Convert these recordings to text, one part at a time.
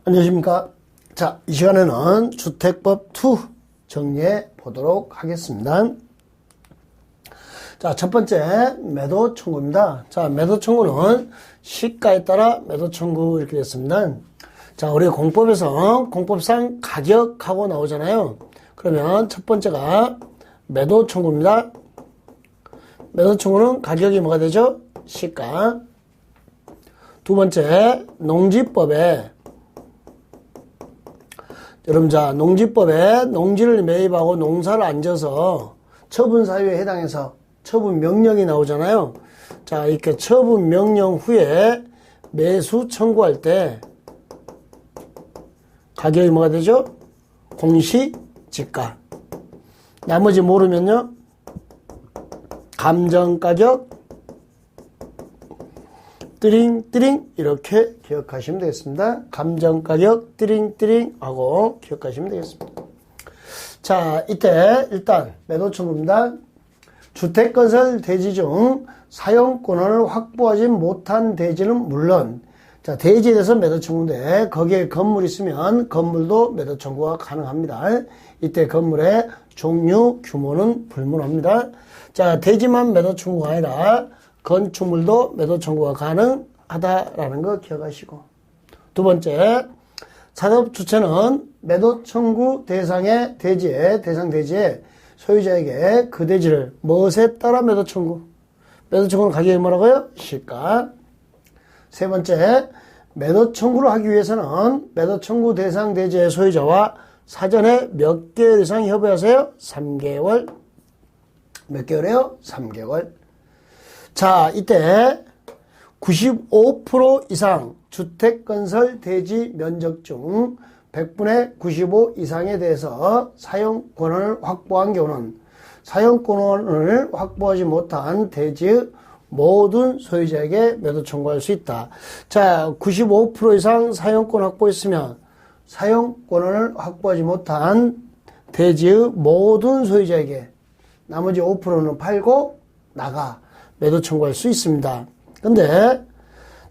안녕하십니까. 자, 이 시간에는 주택법 2 정리해 보도록 하겠습니다. 자, 첫 번째 매도 청구입니다. 자, 매도 청구는 시가에 따라 매도 청구 이렇게 됐습니다. 자, 우리 공법상 가격하고 나오잖아요. 그러면 첫 번째가 매도 청구입니다. 매도 청구는 가격이 뭐가 되죠? 시가. 두 번째, 농지법에 여러분, 자, 농지법에 농지를 매입하고 농사를 안 져서 처분 사유에 해당해서 처분 명령이 나오잖아요. 자, 이렇게 처분 명령 후에 매수 청구할 때 가격이 뭐가 되죠? 공시지가. 나머지 모르면요, 감정가격, 띠링띠링 이렇게 기억하시면 되겠습니다. 감정가격 띠링띠링 하고 기억하시면 되겠습니다. 자, 이때 일단 매도 청구입니다. 주택건설 대지 중 사용권을 확보하지 못한 대지는 물론, 자, 대지에 대해서 매도 청구인데 거기에 건물이 있으면 건물도 매도 청구가 가능합니다. 이때 건물의 종류, 규모는 불문합니다. 자, 대지만 매도 청구가 아니라 건축물도 매도 청구가 가능하다라는 거 기억하시고, 두 번째, 산업주체는 매도 청구 대상의 대지에, 대상 대지에 소유자에게 그 대지를 무엇에 따라 매도 청구? 매도 청구는 가격이 뭐라고요? 시가. 세 번째, 매도 청구를 하기 위해서는 매도 청구 대상 대지의 소유자와 사전에 몇 개월 이상 협의하세요? 3개월. 몇 개월이요? 3개월. 자, 이때 95% 이상 주택건설 대지 면적 중 100분의 95 이상에 대해서 사용권을 확보한 경우는 사용권을 확보하지 못한 대지의 모든 소유자에게 매도 청구할 수 있다. 자, 95% 이상 사용권 확보했으면 사용권을 확보하지 못한 대지의 모든 소유자에게 나머지 5%는 팔고 나가 매도 청구할 수 있습니다. 근데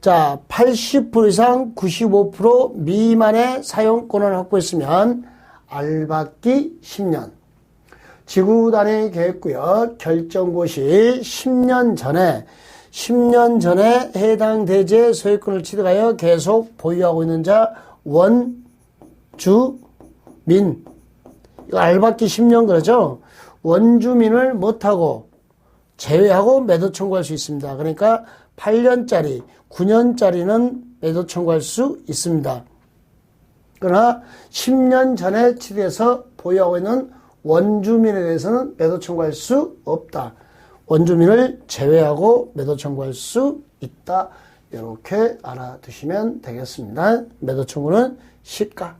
자, 80% 이상 95% 미만의 사용권을 확보했으면 알받기 10년, 지구 단위 계획구역 결정고 시 10년 전에 해당 대지의 소유권을 취득하여 계속 보유하고 있는 자 원주민, 이거 알받기 10년 그러죠. 원주민을 못하고 제외하고 매도 청구할 수 있습니다. 그러니까 8년짜리, 9년짜리는 매도 청구할 수 있습니다. 그러나 10년 전에 취득해서 보유하고 있는 원주민에 대해서는 매도 청구할 수 없다. 원주민을 제외하고 매도 청구할 수 있다. 이렇게 알아두시면 되겠습니다. 매도 청구는 시가.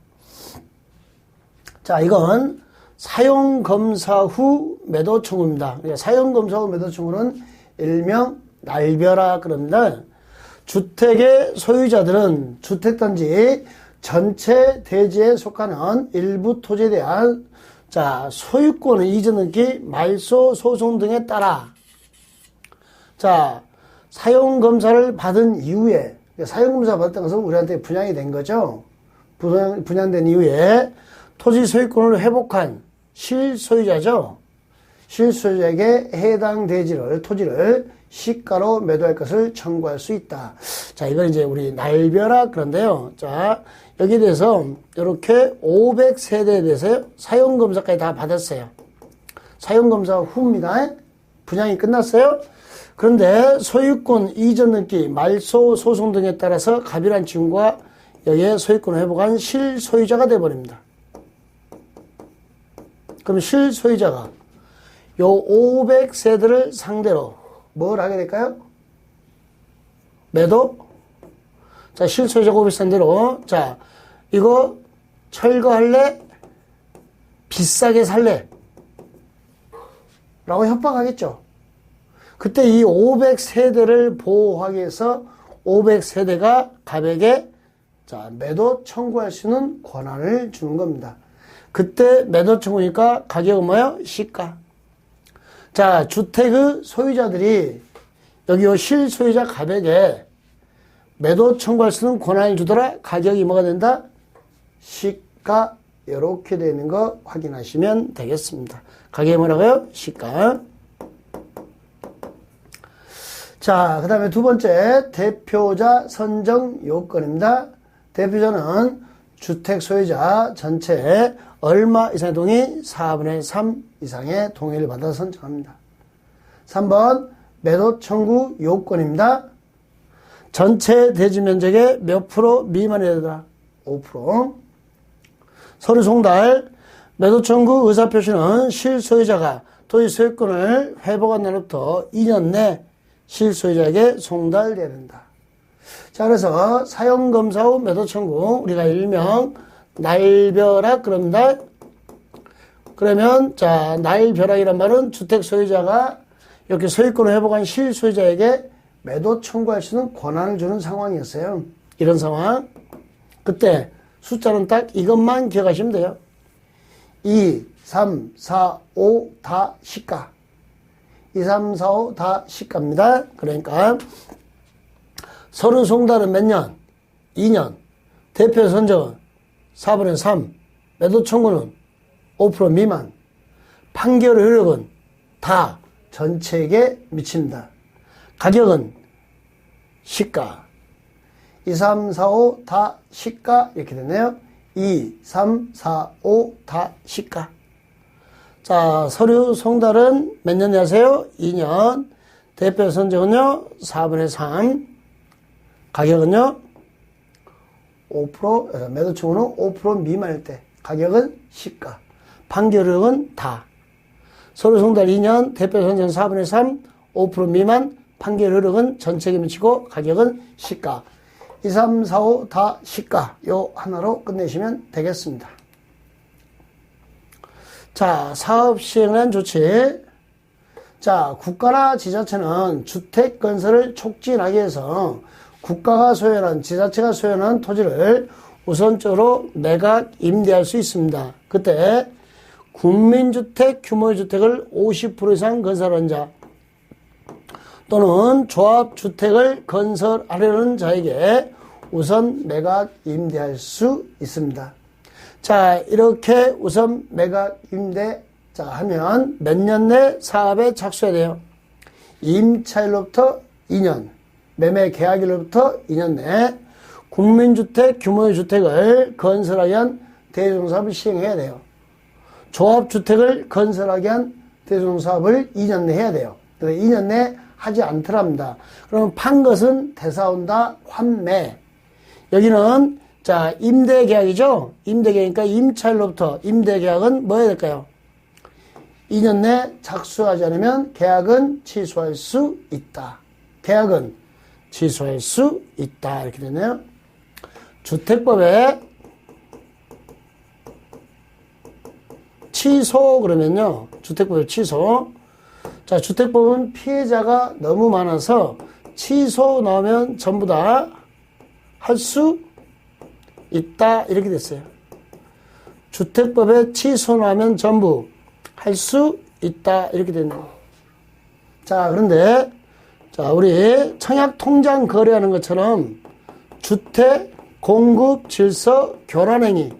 자, 이건 사용검사 후 매도 청구입니다. 사용검사 후 매도 청구는 일명 날벼락 그럽니다. 주택의 소유자들은 주택단지 전체 대지에 속하는 일부 토지에 대한 자, 소유권을 이전하기 말소 소송 등에 따라 자, 사용검사를 받은 이후에, 사용검사 받았던 것은 우리한테 분양이 된 거죠. 분양된 이후에 토지 소유권을 회복한 실소유자죠. 실소유자에게 해당 대지를, 토지를 시가로 매도할 것을 청구할 수 있다. 자, 이건 이제 우리 날벼락 그런데요. 자, 여기에 대해서 이렇게 500세대에 대해서 사용검사까지 다 받았어요. 사용검사 후입니다. 분양이 끝났어요. 그런데 소유권 이전 등기, 말소 소송 등에 따라서 갑이란 친구가 여기에 소유권을 회복한 실소유자가 되어버립니다. 그럼 실소유자가 요 500세대를 상대로 뭘 하게 될까요? 매도? 자, 실소유자가 500세대로, 자, 이거 철거할래? 비싸게 살래? 라고 협박하겠죠. 그때 이 500세대를 보호하기 위해서 500세대가 갑에게 자, 매도 청구할 수 있는 권한을 주는 겁니다. 그때 매도 청구니까 가격은 뭐예요? 시가. 자, 주택의 소유자들이 여기 요 실소유자 갑에게 매도 청구할 수 있는 권한을 주더라. 가격이 뭐가 된다? 시가 이렇게 되는 거 확인하시면 되겠습니다. 가격이 뭐라고요? 시가. 자, 그 다음에 두 번째 대표자 선정 요건입니다. 대표자는 주택 소유자 전체에 얼마 이상의 동의 4분의 3 이상의 동의를 받아 선정합니다. 3번 매도 청구 요건입니다. 전체 대지 면적의 몇 프로 미만이어야 되더라? 5%. 서류 송달. 매도 청구 의사표시는 실소유자가 토지 소유권을 회복한 날로부터 2년 내 실소유자에게 송달돼야 된다. 자, 그래서 사용검사 후 매도 청구, 우리가 일명 날벼락 그럽니다. 그러면 자, 날벼락이란 말은 주택 소유자가 이렇게 소유권을 회복한 실소유자에게 매도 청구할 수 있는 권한을 주는 상황이었어요. 이런 상황. 그때 숫자는 딱 이것만 기억하시면 돼요. 2, 3, 4, 5 다 시가. 2, 3, 4, 5 다 시가입니다. 그러니까 서류 송달은 몇 년? 2년. 대표 선정은 4분의 3. 매도 청구는 5% 미만. 판결 효력은 다 전체에게 미칩니다. 가격은 시가. 2, 3, 4, 5 다 시가 이렇게 되네요. 2, 3, 4, 5 다 시가. 자, 서류 송달은 몇 년 하세요? 2년. 대표 선정은요? 4분의 3. 가격은요? 5%, 매도 청구는 5% 미만일 때. 가격은 시가. 판결력은 다. 서류 송달 2년, 대표 선정 4분의 3, 5% 미만, 판결 효력은 전체에 미치고 가격은 시가. 2, 3, 4, 5 다 시가. 요 하나로 끝내시면 되겠습니다. 자, 사업 시행한 조치. 자, 국가나 지자체는 주택 건설을 촉진하기 위해서 국가가 소유하는, 지자체가 소유하는 토지를 우선적으로 매각 임대할 수 있습니다. 그때 국민주택 규모의 주택을 50% 이상 건설한 자 또는 조합주택을 건설하려는 자에게 우선 매각 임대할 수 있습니다. 자, 이렇게 우선 매각 임대 하면 몇 년 내 사업에 착수해야 돼요? 임차일로부터 2년, 매매 계약일로부터 2년 내 국민주택 규모의 주택을 건설하기 위한 대종사업을 시행해야 돼요. 조합주택을 건설하기 위한 대종사업을 2년 내 해야 돼요. 2년 내 하지 않더랍니다. 그럼 판 것은 대사온다 환매. 여기는 자, 임대계약이죠? 임대계약이니까 임차일로부터 임대계약은 뭐 해야 될까요? 2년 내 착수하지 않으면 계약은 취소할 수 있다. 계약은 취소할 수 있다. 이렇게 되네요. 주택법에 취소 그러면요. 주택법에 취소. 자, 주택법은 피해자가 너무 많아서 취소 나오면 전부 다 할 수 있다. 이렇게 됐어요. 주택법에 취소 나오면 전부 할 수 있다. 이렇게 됐네요. 자, 그런데 자, 우리 청약 통장 거래하는 것처럼 주택 공급 질서 교란행위.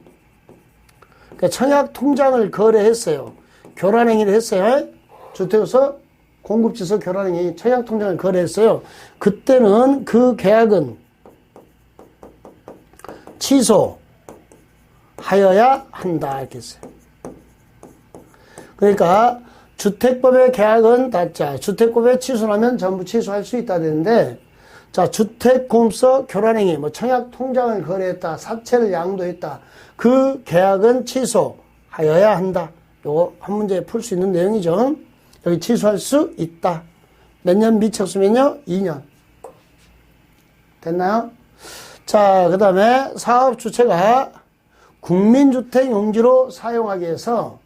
그러니까 청약 통장을 거래했어요. 교란행위를 했어요. 주택에서 공급 질서 교란행위 청약 통장을 거래했어요. 그때는 그 계약은 취소하여야 한다. 이렇게 했어요. 그러니까 주택법의 계약은 자, 주택법에 취소하면 전부 취소할 수 있다 되는데, 자, 주택공급서 교란행위, 뭐 청약 통장을 거래했다, 사채를 양도했다, 그 계약은 취소하여야 한다. 요거 한 문제 풀 수 있는 내용이죠. 여기 취소할 수 있다. 몇 년 미착수면요? 2년. 됐나요? 자, 그 다음에 사업 주체가 국민주택 용지로 사용하기 위해서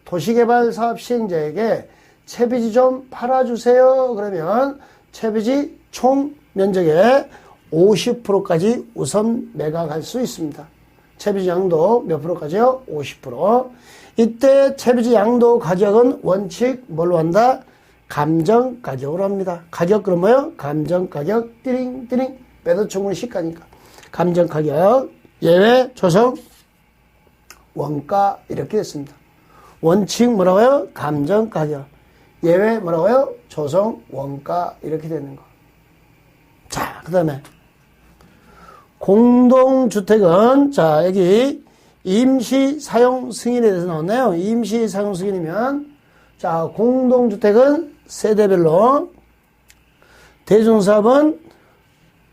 도시개발 사업 시행자에게 채비지 좀 팔아주세요. 그러면 채비지 총 면적의 50%까지 우선 매각할 수 있습니다. 채비지 양도 몇 프로까지요? 50%. 이때 채비지 양도 가격은 원칙 뭘로 한다? 감정 가격으로 합니다. 가격 그럼 뭐요? 감정 가격 띠링 매도 청구는 시가니까 감정 가격 예외 조성 원가 이렇게 됐습니다. 원칙 뭐라고요? 감정가격. 예외 뭐라고요? 조성 원가 이렇게 되는 거. 자, 그 다음에 공동주택은 자 여기 임시 사용 승인에 대해서 나왔네요. 임시 사용 승인이면 자 공동주택은 세대별로, 대중사업은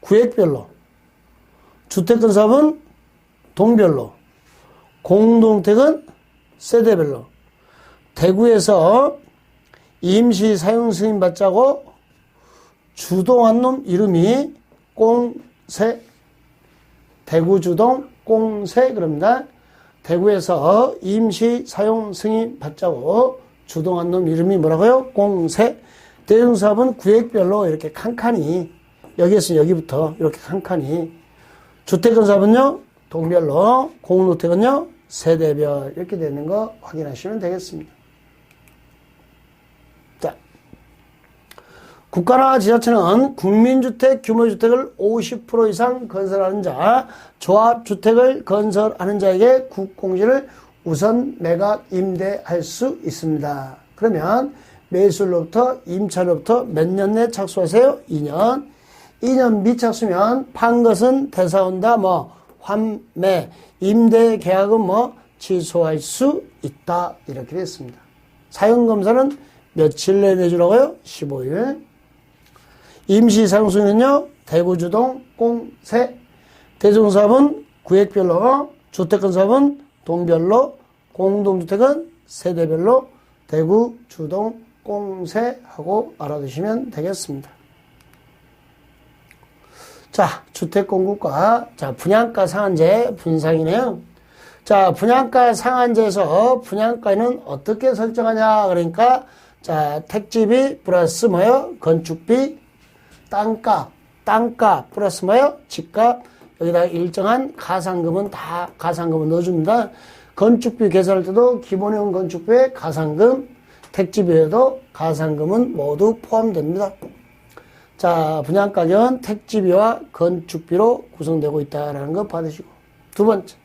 구획별로, 주택건사업은 동별로, 공동주택은 세대별로. 대구에서 임시 사용 승인 받자고 주동한 놈 이름이 꽁세, 대구주동 꽁세 그럽니다. 대구에서 임시 사용 승인 받자고 주동한 놈 이름이 뭐라고요? 꽁세. 대중사업은 구획별로 이렇게 칸칸이, 여기에서 여기부터 이렇게 칸칸이, 주택건사업은요 동별로, 공동주택은요 세대별 이렇게 되는 거 확인하시면 되겠습니다. 자, 국가나 지자체는 국민주택 규모주택을 50% 이상 건설하는 자, 조합주택을 건설하는 자에게 국공지를 우선 매각 임대할 수 있습니다. 그러면 매수로부터 임차로부터 몇 년 내 착수하세요? 2년. 2년 미착수면 판 것은 되사온다 뭐 환매, 임대 계약은 뭐 취소할 수 있다 이렇게 됐습니다. 사용검사는 며칠 내에 내주라고요? 15일. 임시 사용승인은요 대구주동 꽁세. 대중사업은 구획별로, 주택건사업은 동별로, 공동주택은 세대별로, 대구, 주동, 꽁세 하고 알아두시면 되겠습니다. 자, 주택공급과 자 분양가 상한제 분상이네요. 자, 분양가 상한제에서 분양가는 어떻게 설정하냐 그러니까 자 택지비 플러스 뭐요? 건축비, 땅값 플러스 뭐요? 집값, 여기다 일정한 가산금은 다 가산금을 넣어줍니다. 건축비 계산할 때도 기본형 건축비에 가산금, 택지비에도 가산금은 모두 포함됩니다. 자, 분양가격은 택지비와 건축비로 구성되고 있다는 거 받으시고. 두 번째.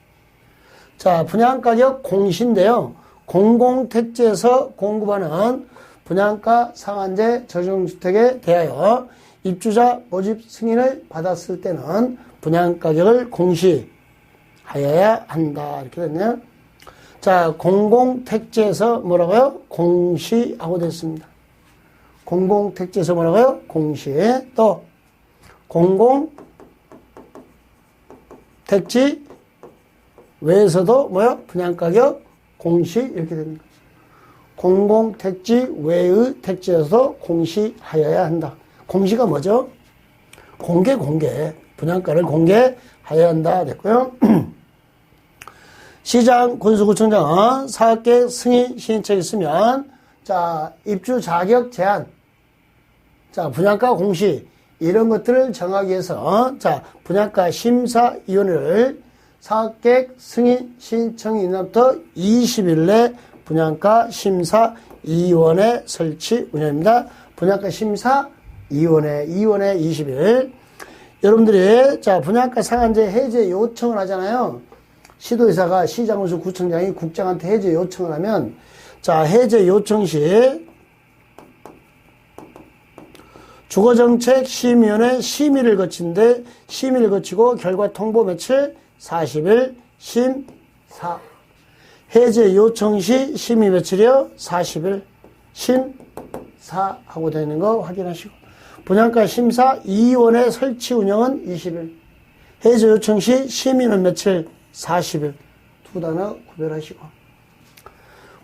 자, 분양가격 공시인데요. 공공택지에서 공급하는 분양가 상한제 저정주택에 대하여 입주자 모집 승인을 받았을 때는 분양가격을 공시하여야 한다. 이렇게 됐네요. 자, 공공택지에서 뭐라고요? 공시하고 됐습니다. 공공택지에서 뭐라고요? 공시. 또 공공택지 외에서도 뭐요? 분양가격 공시 이렇게 됩니다. 공공택지 외의 택지에서도 공시하여야 한다. 공시가 뭐죠? 공개. 분양가를 공개하여야 한다. 됐고요. 시장 군수구청장은 사업계획 승인 신청이 있으면 자 입주 자격 제한, 자 분양가 공시 이런 것들을 정하기 위해서 자 분양가 심사위원회를 사업계획 승인 신청 이날부터 20일 내 분양가 심사위원회 설치 운영입니다. 분양가 심사위원회 20일. 여러분들이 자 분양가 상한제 해제 요청을 하잖아요. 시도의사가 시장군수 구청장이 국장한테 해제 요청을 하면 자 해제 요청 시 주거정책심의위원회 심의를 거친데 심의를 거치고 결과 통보 며칠 40일 심사. 해제 요청 시 심의 며칠이요? 40일 심사하고 되는 거 확인하시고. 분양가 심사위원회 설치 운영은 20일. 해제 요청 시 심의는 며칠? 40일. 두 단어 구별하시고.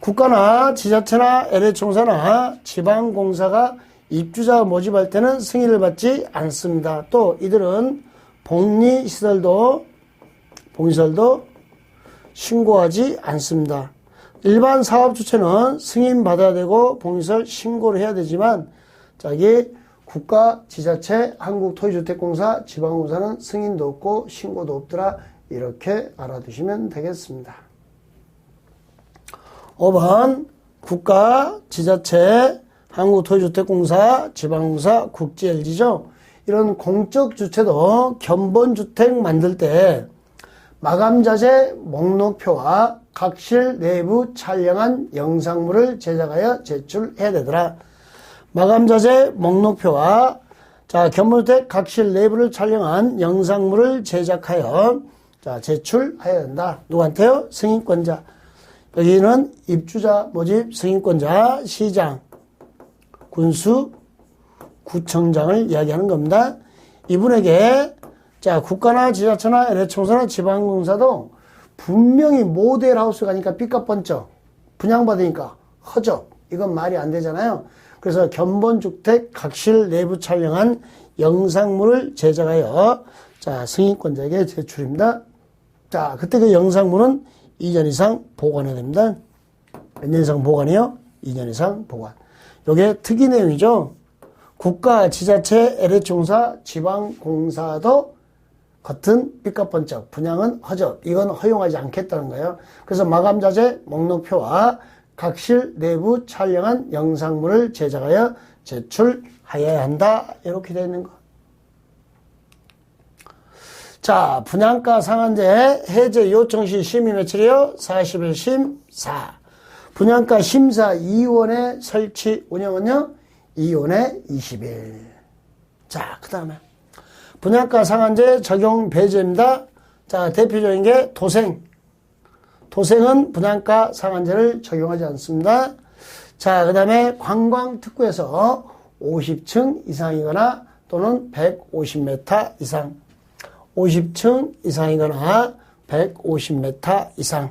국가나 지자체나 LH공사나 지방공사가 입주자 모집할 때는 승인을 받지 않습니다. 또 이들은 복리시설도 신고하지 않습니다. 일반 사업 주체는 승인 받아야 되고 복리시설 신고를 해야 되지만 자 이게 국가, 지자체, 한국토지주택공사, 지방공사는 승인도 없고 신고도 없더라. 이렇게 알아두시면 되겠습니다. 5번 국가, 지자체, 한국토지주택공사, 지방공사, 국지LG죠. 이런 공적 주체도 견본주택 만들 때 마감자재 목록표와 각실 내부 촬영한 영상물을 제작하여 제출해야 되더라. 마감자재 목록표와 자, 견본주택 각실 내부를 촬영한 영상물을 제작하여 자, 제출해야 된다. 누구한테요? 승인권자. 여기는 입주자 모집 승인권자, 시장, 군수, 구청장을 이야기하는 겁니다. 이분에게 자, 국가나 지자체나 LH청소나 지방공사도 분명히 모델하우스 가니까 삐까 번쩍 분양받으니까 허접 이건 말이 안 되잖아요. 그래서 견본주택 각실 내부 촬영한 영상물을 제작하여 자, 승인권자에게 제출입니다. 자, 그때 그 영상물은 2년 이상 보관해야 됩니다. 몇 년 이상 보관이요? 2년 이상 보관. 요게 특이 내용이죠. 국가, 지자체, LH공사, 지방공사도 같은 삐까번쩍 분양은 허접. 이건 허용하지 않겠다는 거예요. 그래서 마감자재 목록표와 각실 내부 촬영한 영상물을 제작하여 제출하여야 한다. 이렇게 되어 있는 거. 자, 분양가 상한제 해제 요청 시 심의 며칠이요? 40일 심사. 분양가 심사 2원의 설치 운영은요? 2원의 20일. 자, 그 다음에 분양가 상한제 적용 배제입니다. 자, 대표적인 게 도생. 도생은 분양가 상한제를 적용하지 않습니다. 자, 그 다음에 관광특구에서 50층 이상이거나 또는 150m 이상. 50층 이상이거나 150m 이상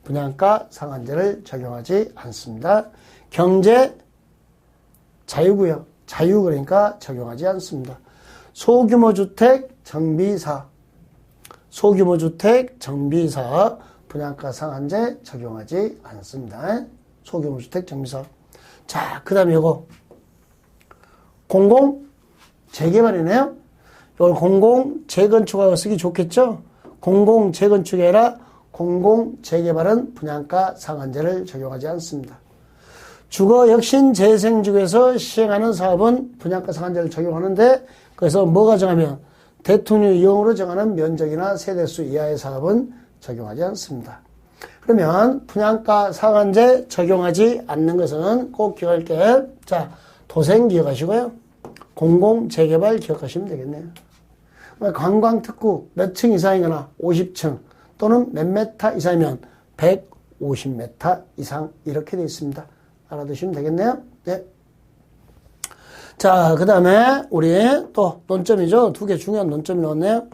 분양가 상한제를 적용하지 않습니다. 경제 자유구역, 자유 그러니까 적용하지 않습니다. 소규모 주택 정비사, 소규모 주택 정비사 분양가 상한제 적용하지 않습니다. 소규모 주택 정비사. 자, 그 다음에 이거 공공 재개발이네요. 이걸 공공 재건축하고 쓰기 좋겠죠? 공공 재건축이 아니라 공공 재개발은 분양가 상한제를 적용하지 않습니다. 주거 혁신 재생지구에서 시행하는 사업은 분양가 상한제를 적용하는데 그래서 뭐가 정하면 대통령 이용으로 정하는 면적이나 세대수 이하의 사업은 적용하지 않습니다. 그러면 분양가 상한제 적용하지 않는 것은 꼭 기억할게. 자, 도생 기억하시고요. 공공 재개발 기억하시면 되겠네요. 관광특구 몇 층 이상이거나 50층 또는 몇 메타 이상이면 150m 이상 이렇게 되어 있습니다. 알아두시면 되겠네요. 네. 자, 그 다음에 우리 또 논점이죠. 두 개 중요한 논점이 나왔네요.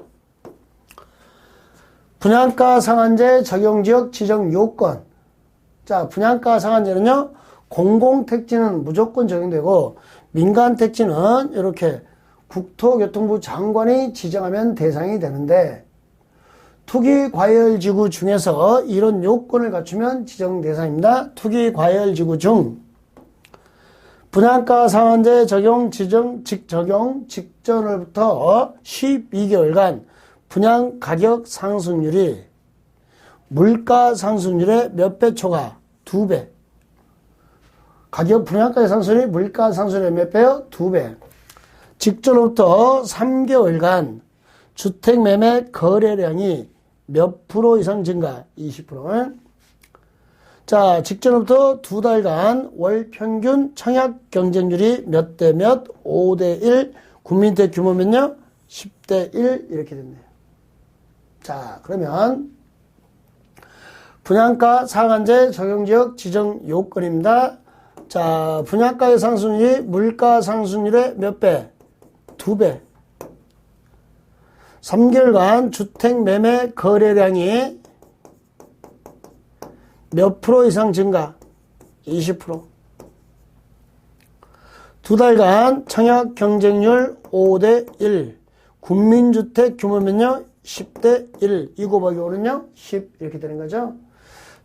분양가 상한제 적용지역 지정 요건. 자, 분양가 상한제는요. 공공택지는 무조건 적용되고 민간택지는 이렇게 국토교통부 장관이 지정하면 대상이 되는데 투기과열지구 중에서 이런 요건을 갖추면 지정 대상입니다. 투기과열지구 중 분양가 상한제 적용 적용 직전으로부터 12개월간 분양 가격 상승률이 물가 상승률의 몇 배 초과? 2배. 가격 분양가의 상승률이 물가 상승률의 몇 배요? 2배. 직전부터 3개월간 주택매매 거래량이 몇 프로 이상 증가? 20%. 자, 직전부터 2달간 월 평균 청약 경쟁률이 몇 대 몇? 5대 1. 국민주택 규모면요? 10대 1 이렇게 됐네요. 자, 그러면 분양가 상한제 적용지역 지정 요건입니다. 자, 분양가의 상승률이 물가 상승률의 몇 배? 2배. 3개월간 주택 매매 거래량이 몇 프로 이상 증가? 20%. 2달간 청약 경쟁률 5대 1. 국민주택 규모면요? 10대 1. 이 곱하기 5는요? 10. 이렇게 되는 거죠.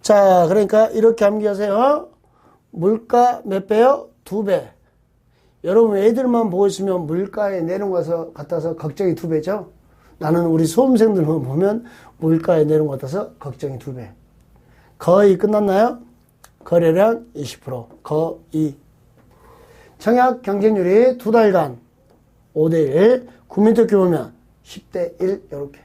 자, 그러니까 이렇게 암기하세요. 물가 몇 배요? 2배. 여러분 애들만 보고 있으면 물가에 내려온 것 같아서 걱정이 2배죠. 나는 우리 수험생들만 보면 물가에 내려온 것 같아서 걱정이 2배. 거의 끝났나요? 거래량 20%. 거의. 청약 경쟁률이 2달간 5대 1. 국민주택 규모면 10대 1. 이렇게.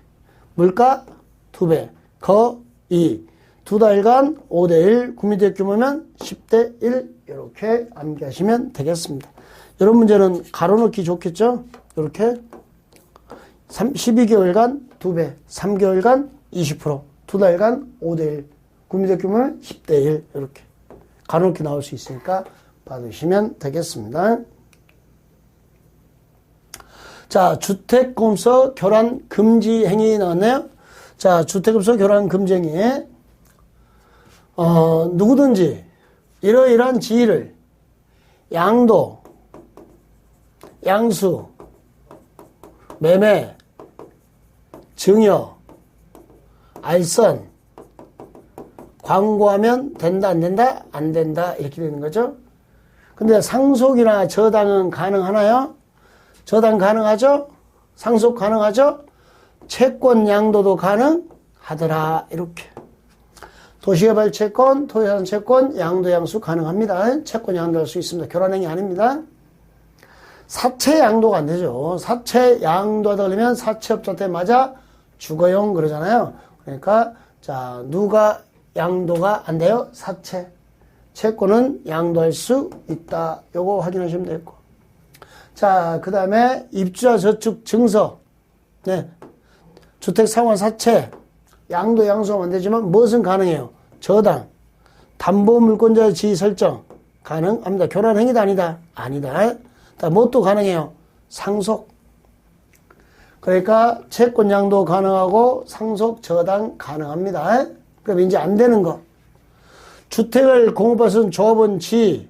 물가 2배. 거의. 2달간 5대1, 구매대역 규모면 10대1 이렇게 암기하시면 되겠습니다. 이런 문제는 가로넣기 좋겠죠? 이렇게 12개월간 2배, 3개월간 20%, 2달간 5대1, 구매대역 규모는 10대1 이렇게 가로넣기 나올 수 있으니까 받으시면 되겠습니다. 자, 주택공급서 교란 금지 행위 나왔네요. 자, 주택공급서 교란 금지 행위. 누구든지 이러이러한 지위를 양도, 양수, 매매, 증여, 알선, 광고하면 된다, 안 된다? 안 된다. 이렇게 되는 거죠. 근데 상속이나 저당은 가능하나요? 저당 가능하죠? 상속 가능하죠? 채권 양도도 가능하더라. 이렇게. 도시개발 채권, 토지자산 채권, 양도 양수 가능합니다. 채권 양도할 수 있습니다. 교란행위 아닙니다. 사채 양도가 안 되죠. 사채 양도하다 그러면 사채업자한테 맞아 죽어용 그러잖아요. 그러니까 자, 누가 양도가 안 돼요? 사채. 채권은 양도할 수 있다. 요거 확인하시면 되겠고. 자, 그 다음에 입주자 저축 증서. 네. 주택 상환 사채. 양도 양수하면 안 되지만 무엇은 가능해요? 저당. 담보 물권자의 지위 설정. 가능합니다. 교란 행위도 아니다. 아니다. 뭣도 가능해요? 상속. 그러니까 채권 양도 가능하고 상속 저당 가능합니다. 그럼 이제 안 되는 거. 주택을 공급하신 조합원 지위,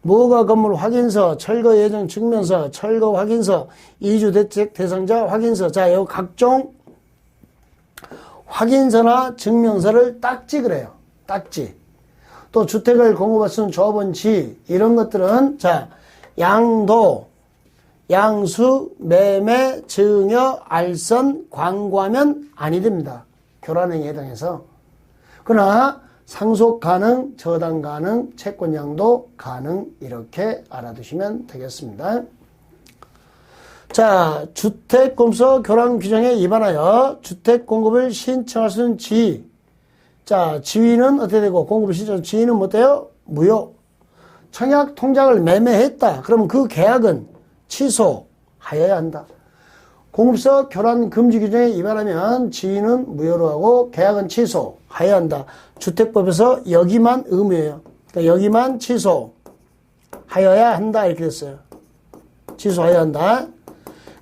무허가 건물 확인서, 철거 예정 증명서, 철거 확인서, 이주 대책 대상자 확인서. 자, 요 각종 확인서나 증명서를 딱지 그래요. 딱지. 또 주택을 공급하신 조합원 지위, 이런 것들은 자, 양도, 양수, 매매, 증여, 알선, 광고하면 아니 됩니다. 교란행위에 해당해서. 그러나 상속 가능, 저당 가능, 채권 양도 가능 이렇게 알아두시면 되겠습니다. 자, 주택공급서 교란 규정에 위반하여 주택공급을 신청할 수 있는 지위. 자, 지위는 어떻게 되고 공급을 신청할 지위는 뭐 돼요? 무효. 청약 통장을 매매했다. 그러면 그 계약은 취소하여야 한다. 공급서 교란 금지 규정에 위반하면 지위는 무효로 하고 계약은 취소하여야 한다. 주택법에서 여기만 의무예요. 그러니까 여기만 취소하여야 한다 이렇게 됐어요. 취소하여야 한다.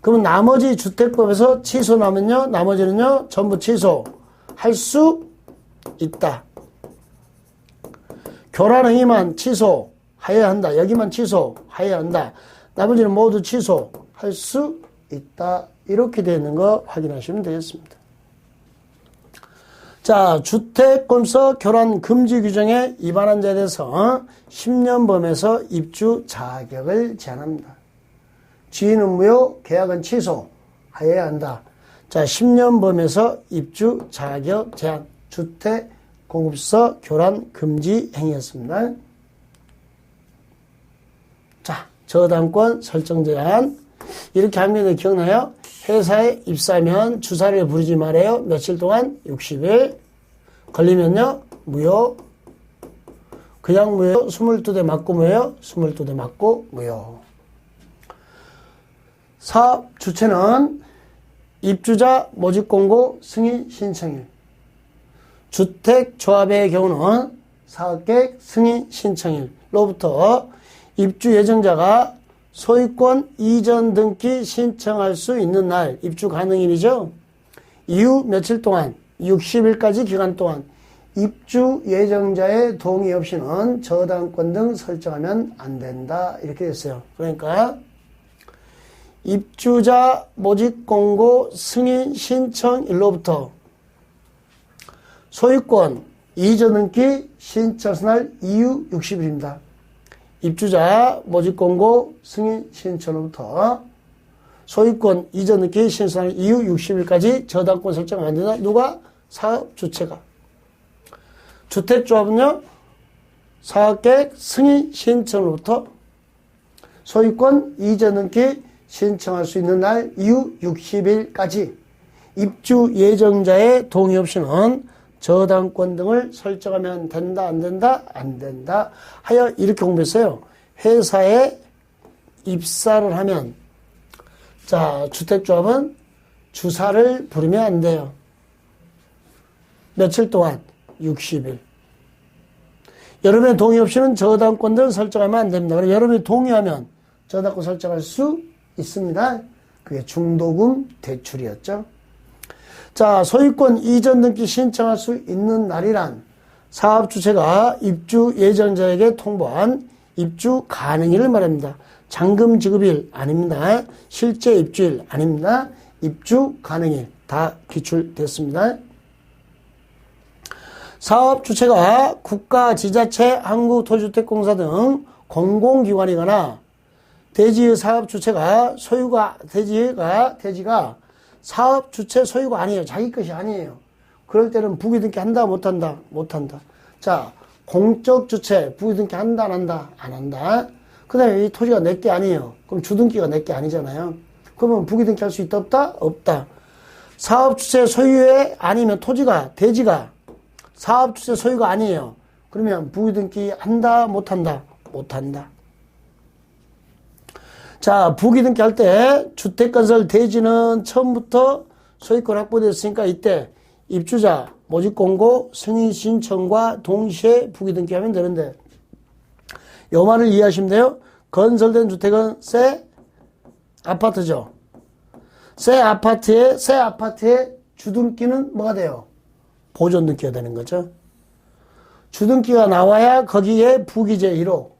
그러면 나머지 주택법에서 취소 나면요, 나머지는요 전부 취소할 수 있다. 교란 행위만 취소하여야 한다. 여기만 취소하여야 한다. 나머지는 모두 취소할 수 있다. 이렇게 되어 있는 거 확인하시면 되겠습니다. 자, 주택공급서 교란 금지 규정에 위반한 자에 대해서 10년 범에서 입주 자격을 제한합니다. 지위는 무효, 계약은 취소하여야 한다. 자, 10년 범에서 입주 자격 제한, 주택공급서 교란 금지 행위였습니다. 자, 저당권 설정 제한. 이렇게 하면 기억나요? 회사에 입사하면 주사를 부르지 말아요. 며칠 동안? 60일. 걸리면요? 무효. 그냥 무효. 22대 맞고 무효. 22대 맞고 무효. 사업 주체는 입주자 모집 공고 승인 신청일. 주택조합의 경우는 사업계획 승인 신청일로부터 입주 예정자가 소유권 이전 등기 신청할 수 있는 날, 입주 가능일이죠. 이후 며칠 동안, 60일까지 기간 동안 입주 예정자의 동의 없이는 저당권 등 설정하면 안 된다. 이렇게 됐어요. 그러니까 입주자 모집 공고 승인 신청일로부터 소유권 이전 등기 신청할 날 이후 60일입니다. 입주자 모집 공고 승인 신청으로부터 소유권 이전 등기 신청할 이후 60일까지 저당권 설정 안 된다. 누가? 사업 주체가. 주택조합은요, 사업계획 승인 신청으로부터 소유권 이전 등기 신청할 수 있는 날 이후 60일까지 입주 예정자의 동의 없이는 저당권 등을 설정하면 된다, 안 된다, 안 된다 하여 이렇게 공부했어요. 회사에 입사를 하면 자, 주택조합은 주사를 부리면 안 돼요. 며칠 동안? 60일. 여러분의 동의 없이는 저당권들을 설정하면 안 됩니다. 그래서 여러분이 동의하면 저당권 설정할 수 있습니다. 그게 중도금 대출이었죠. 자, 소유권 이전 등기 신청할 수 있는 날이란 사업주체가 입주 예정자에게 통보한 입주 가능일을 말합니다. 잔금 지급일 아닙니다. 실제 입주일 아닙니다. 입주 가능일 다 기출됐습니다. 사업 주체가 국가, 지자체, 한국토지주택공사 등 공공기관이거나 대지의 사업 주체가 대지가 사업 주체 소유가 아니에요. 자기 것이 아니에요. 그럴 때는 부기등기 한다, 못한다? 못한다. 자, 공적 주체 부기등기 한다, 안 한다? 안 한다. 그 다음에 이 토지가 내 게 아니에요. 그럼 주등기가 내 게 아니잖아요. 그러면 부기등기 할 수 있다, 없다? 없다. 사업 주체 소유에 아니면 대지가 사업 주체 소유가 아니에요. 그러면 부기등기 한다, 못한다? 못한다. 자, 부기등기 할 때 주택건설 대지는 처음부터 소유권 확보됐으니까 이때 입주자 모집공고 승인신청과 동시에 부기등기하면 되는데 요 말을 이해하시면 돼요. 건설된 주택은 새 아파트죠. 새 아파트의 주등기는 뭐가 돼요? 보존등기가 되는 거죠. 주등기가 나와야 거기에 부기재 1호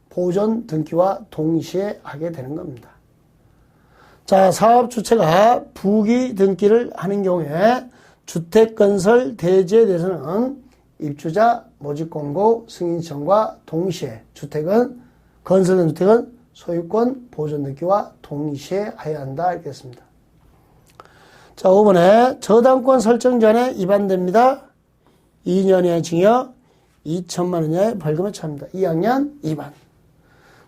보존등기와 동시에 하게 되는 겁니다. 자, 사업주체가 부기등기를 하는 경우에 주택건설 대지에 대해서는 입주자 모집공고 승인청과 동시에 건설된 주택은 소유권 보존등기와 동시에 해야 한다 이렇게 했습니다. 자, 5번에 저당권 설정 전에 위반됩니다. 2년 이하의 징역 2천만 원 이하의 벌금에 처합니다. 2학년 2반.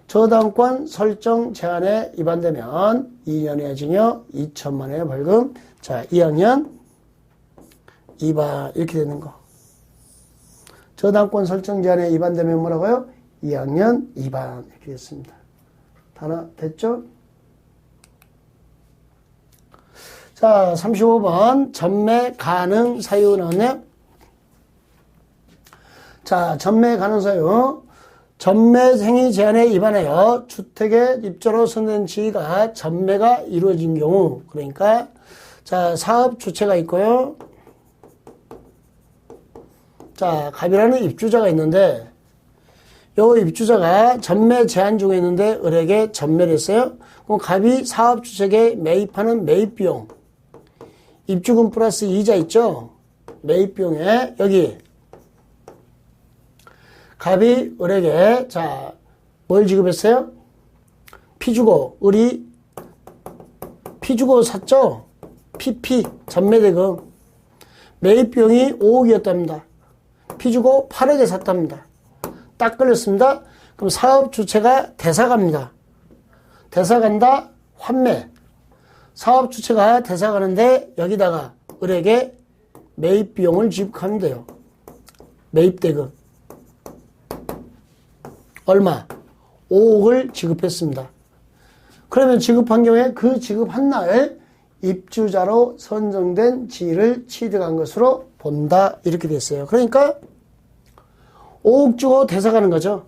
저당권 설정 제한에 위반되면 2년 이하의 징역 2천만 원 이하의 벌금. 자, 2학년 2반 이렇게 되는 거. 저당권 설정 제한에 위반되면 뭐라고요? 2학년 2반 이렇게 됐습니다. 하나 됐죠? 자, 35번 전매 가능 사유는요. 자, 전매 가능 사유. 전매 행위 제한에 위반하여 주택의 입주로 선정된 지위가 전매가 이루어진 경우, 그러니까 자, 사업 주체가 있고요. 자, 갑이라는 입주자가 있는데 요 입주자가 전매 제한 중에 있는데 을에게 전매를 했어요. 그럼 갑이 사업 주체에게 매입하는 매입비용 입주금 플러스 이자 있죠? 매입비용에 여기 갑이 을에게 자, 뭘 지급했어요? 피주고 을이 피주고 샀죠? PP 전매대금 매입비용이 5억이었답니다. 피주고 8억에 샀답니다. 딱 걸렸습니다. 그럼 사업 주체가 대사갑니다. 대사간다 환매. 사업 주체가 대사가는데 여기다가 을에게 매입 비용을 지급하면 돼요. 매입대금 얼마? 5억을 지급했습니다. 그러면 지급한 경우에 그 지급한 날 입주자로 선정된 지위를 취득한 것으로 본다 이렇게 됐어요. 그러니까 5억 주고 대사가는 거죠.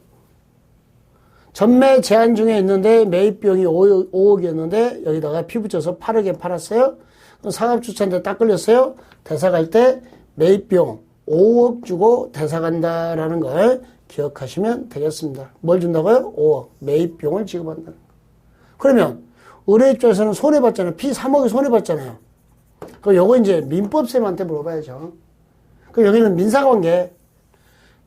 전매 제한 중에 있는데 매입 비용이 5억이었는데 여기다가 피 붙여서 8억에 팔았어요. 상업주차인데 딱 걸렸어요. 대사갈 때 매입 비용 5억 주고 대사간다라는 걸 기억하시면 되겠습니다. 뭘 준다고요? 5억. 매입 비용을 지급한다는 거. 그러면 의뢰 입장에서는 손해봤잖아요. 피 3억이 손해봤잖아요. 그럼 요거 이제 민법쌤한테 물어봐야죠. 그럼 여기는 민사관계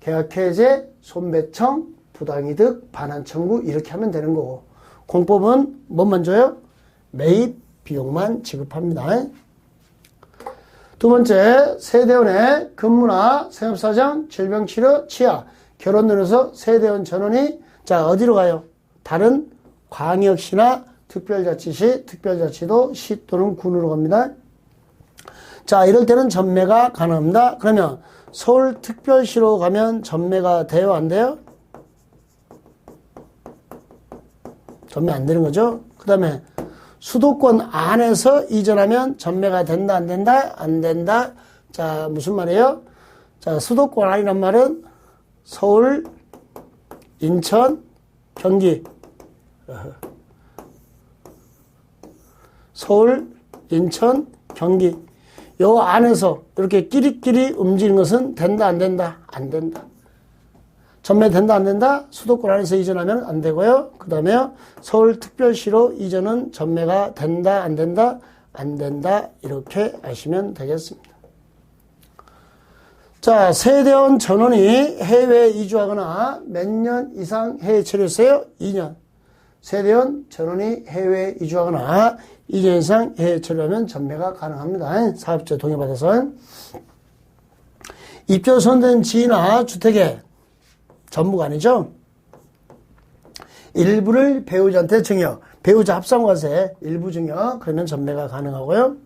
계약해제, 손배청, 부당이득, 반환청구 이렇게 하면 되는 거고 공법은 뭐만 줘요? 매입 비용만 지급합니다. 두 번째, 세대원의 근무나 생업사정, 질병치료, 치아, 결혼 늘어서 세대원 전원이 자 어디로 가요? 다른 광역시나 특별자치시, 특별자치도 시 또는 군으로 갑니다. 자, 이럴 때는 전매가 가능합니다. 그러면 서울특별시로 가면 전매가 돼요, 안 돼요? 전매 안 되는 거죠. 그 다음에 수도권 안에서 이전하면 전매가 된다, 안 된다? 안 된다. 자, 무슨 말이에요? 자, 수도권 안이란 말은 서울, 인천, 경기. 서울, 인천, 경기. 요 안에서 이렇게 끼리끼리 움직이는 것은 된다, 안 된다? 안 된다. 전매된다, 안 된다? 수도권 안에서 이전하면 안 되고요. 그 다음에 서울특별시로 이전은 전매가 된다, 안 된다? 안 된다. 이렇게 아시면 되겠습니다. 자, 세대원 전원이 해외에 이주하거나 몇 년 이상 해외 체류했어요? 2년. 세대원 전원이 해외에 이주하거나 2년 이상 해외 체류하면 전매가 가능합니다. 사업자 동의받아서. 입주 선된 지나 주택의 전부가 아니죠. 일부를 배우자한테 증여, 배우자 합산과세 일부 증여, 그러면 전매가 가능하고요.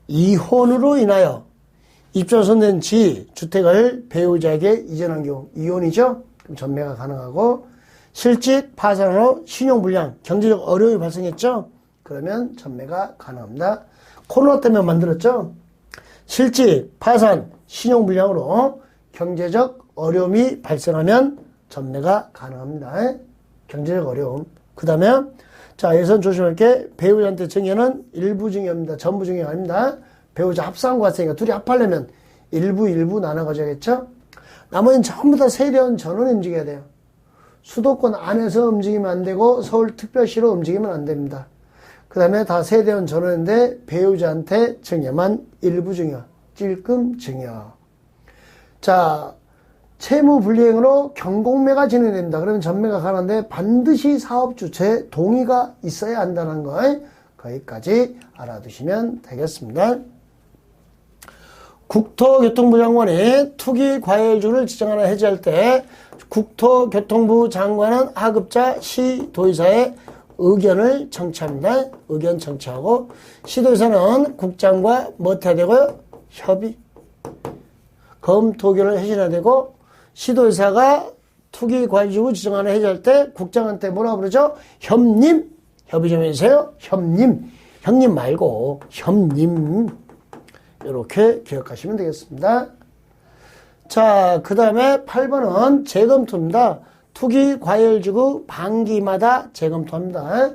이혼으로 인하여 입주선된 지, 주택을 배우자에게 이전한 경우, 이혼이죠. 그럼 전매가 가능하고, 실직, 파산으로 신용불량, 경제적 어려움이 발생했죠. 그러면 전매가 가능합니다. 코로나 때문에 만들었죠. 실직, 파산, 신용불량으로 경제적 어려움이 발생하면 전매가 가능합니다. 경제적 어려움. 그 다음에, 자, 예선 조심할 게, 배우자한테 증여는 일부 증여입니다. 전부 증여 아닙니다. 배우자 합산과세니까 둘이 합하려면 일부 나눠가져야겠죠? 나머지는 전부 다 세대원 전원이 움직여야 돼요. 수도권 안에서 움직이면 안 되고 서울특별시로 움직이면 안 됩니다. 그 다음에 다 세대원 전원인데 배우자한테 증여만 일부 증여, 찔끔 증여. 자, 채무불이행으로 경공매가 진행됩니다. 그러면 전매가 가능한데 반드시 사업주체 동의가 있어야 한다는 거 거기까지 알아두시면 되겠습니다. 국토교통부 장관이 투기과열주를 지정하나 해제할 때 국토교통부 장관은 하급자 시도의사의 의견을 청취합니다. 의견 청취하고 시도의사는 국장과 뭐 해야 되고요? 협의. 검토견을 해줘야 되고 시도의사가 투기과열주 지정하나 해제할 때 국장한테 뭐라고 그러죠? 협님. 협의 좀 해주세요. 협님. 형님 말고 협님. 이렇게 기억하시면 되겠습니다. 자, 그 다음에 8번은 재검토입니다. 투기과열지구 반기마다 재검토합니다.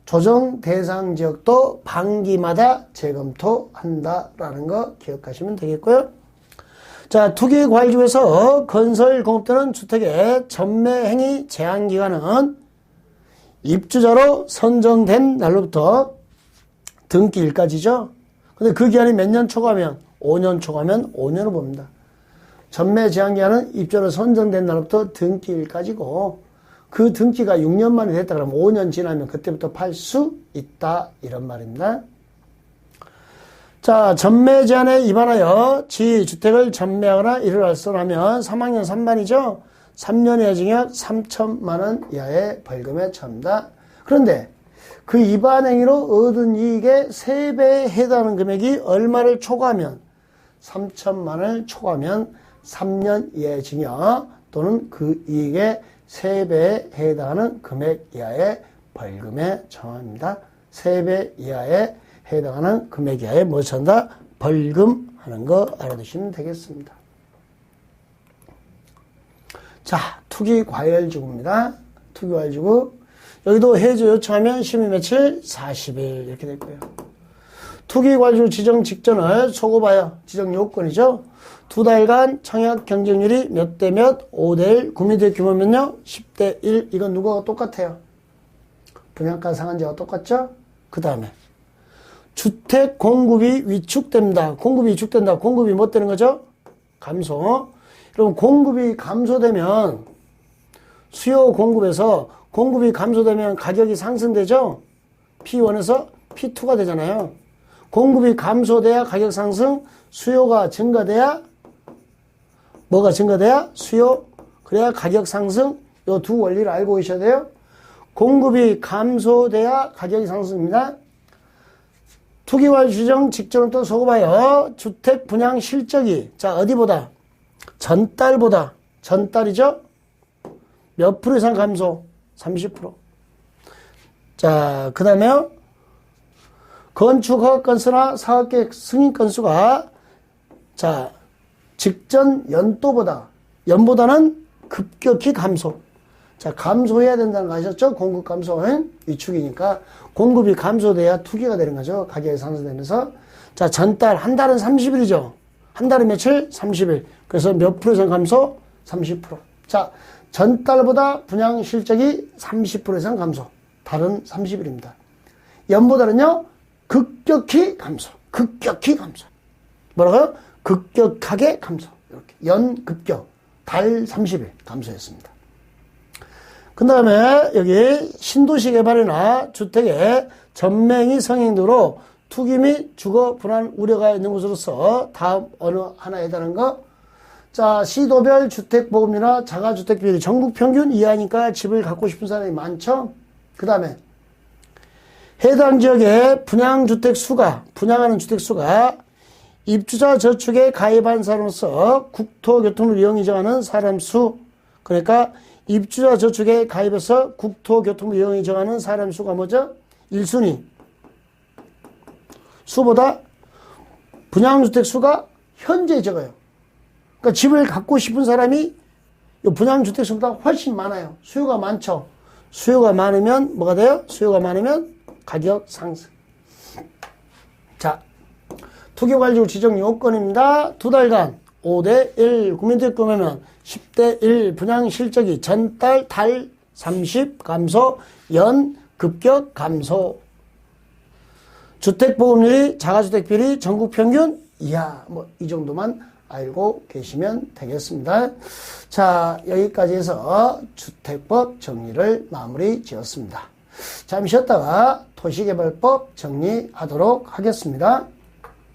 조정 대상 지역도 반기마다 재검토한다라는 거 기억하시면 되겠고요. 자, 투기과열지구에서 건설 공업되는 주택의 전매 행위 제한 기간은 입주자로 선정된 날로부터 등기일까지죠. 근데 그 기한이 몇 년 초과하면 5년 초과하면 5년을 봅니다. 전매 제한 기한은 입주자로 선정된 날로부터 등기일까지고 그 등기가 6년 만에 됐다 그러면 5년 지나면 그때부터 팔 수 있다 이런 말입니다. 자, 전매 제한에 위반하여 지 주택을 전매하거나 이를 알선하면 3학년 3반이죠. 3년 이하 징역 3천만 원 이하의 벌금에 처합니다. 그런데 그 위반 행위로 얻은 이익의 3배에 해당하는 금액이 얼마를 초과하면 3천만 원을 초과하면 3년 이하의 징역 또는 그 이익의 3배에 해당하는 금액 이하의 벌금에 처합니다. 3배 이하에 해당하는 금액 이하에 뭐 처한다? 벌금 하는 거 알아두시면 되겠습니다. 자, 투기과열지구입니다. 투기과열지구. 여기도 해제 요청하면 심의 며칠? 40일 이렇게 될 거예요. 투기과열지구 지정 직전을 소급하여 지정 요건이죠. 2달간 청약 경쟁률이 몇 대 몇? 5대1. 구매대 규모면요? 10대 1. 이건 누구와 똑같아요? 분양가 상한제와 똑같죠? 그 다음에 주택 공급이 위축됩니다. 공급이 위축된다. 공급이 뭐 되는 거죠? 감소. 그럼 공급이 감소되면 수요 공급에서 공급이 감소되면 가격이 상승되죠? P1에서 P2가 되잖아요. 공급이 감소돼야 가격 상승, 수요가 증가돼야 뭐가 증가돼야? 수요. 그래야 가격 상승. 요 두 원리를 알고 계셔야 돼요. 공급이 감소돼야 가격이 상승입니다. 투기과열 규정 직전을 또 소급하여 주택 분양 실적이 자 어디보다 전달이죠. 몇 프로 이상 감소? 30%. 자, 그 다음에 건축 허가 건수나 사업계획 승인 건수가 자 직전 연보다는 급격히 감소. 자, 감소해야 된다는 거 아셨죠? 공급 감소는 위축이니까 공급이 감소돼야 투기가 되는 거죠. 가격이 상승되면서. 자, 전달, 한 달은 30일이죠. 한 달은 며칠? 30일. 그래서 몇 프로 이상 감소? 30%. 자, 전달보다 분양 실적이 30% 이상 감소. 달은 30일입니다. 연보다는요, 급격히 감소. 뭐라고요? 급격하게 감소. 이렇게. 연급격. 달 30일 감소했습니다. 그 다음에 여기 신도시 개발이나 주택의 전매기 성행 등으로 투기 및 주거 불안 우려가 있는 곳으로서 다음 어느 하나에 해당하는 거? 자, 시도별 주택 보급률이나 자가주택 비율이 전국 평균 이하니까 집을 갖고 싶은 사람이 많죠? 그 다음에 해당 지역의 분양하는 주택 수가 입주자 저축에 가입한 사람으로서 국토교통을 이용이 정하는 사람 수, 그러니까 입주자 저축에 가입해서 국토교통을 이용이 정하는 사람 수가 뭐죠? 1순위 수보다 분양주택 수가 현재 적어요. 그러니까 집을 갖고 싶은 사람이 분양주택 수보다 훨씬 많아요. 수요가 많죠. 수요가 많으면 뭐가 돼요? 수요가 많으면 가격 상승. 자, 투기과열 지정 요건입니다. 두 달간 5대1 국민투기금액은 10대1 분양 실적이 전달 달 30 감소, 연 급격 감소. 주택 보급률이 자가주택 비율이 전국 평균 이하, 뭐 이 정도만 알고 계시면 되겠습니다. 자, 여기까지 해서 주택법 정리를 마무리 지었습니다. 잠시 쉬었다가 도시개발법 정리하도록 하겠습니다.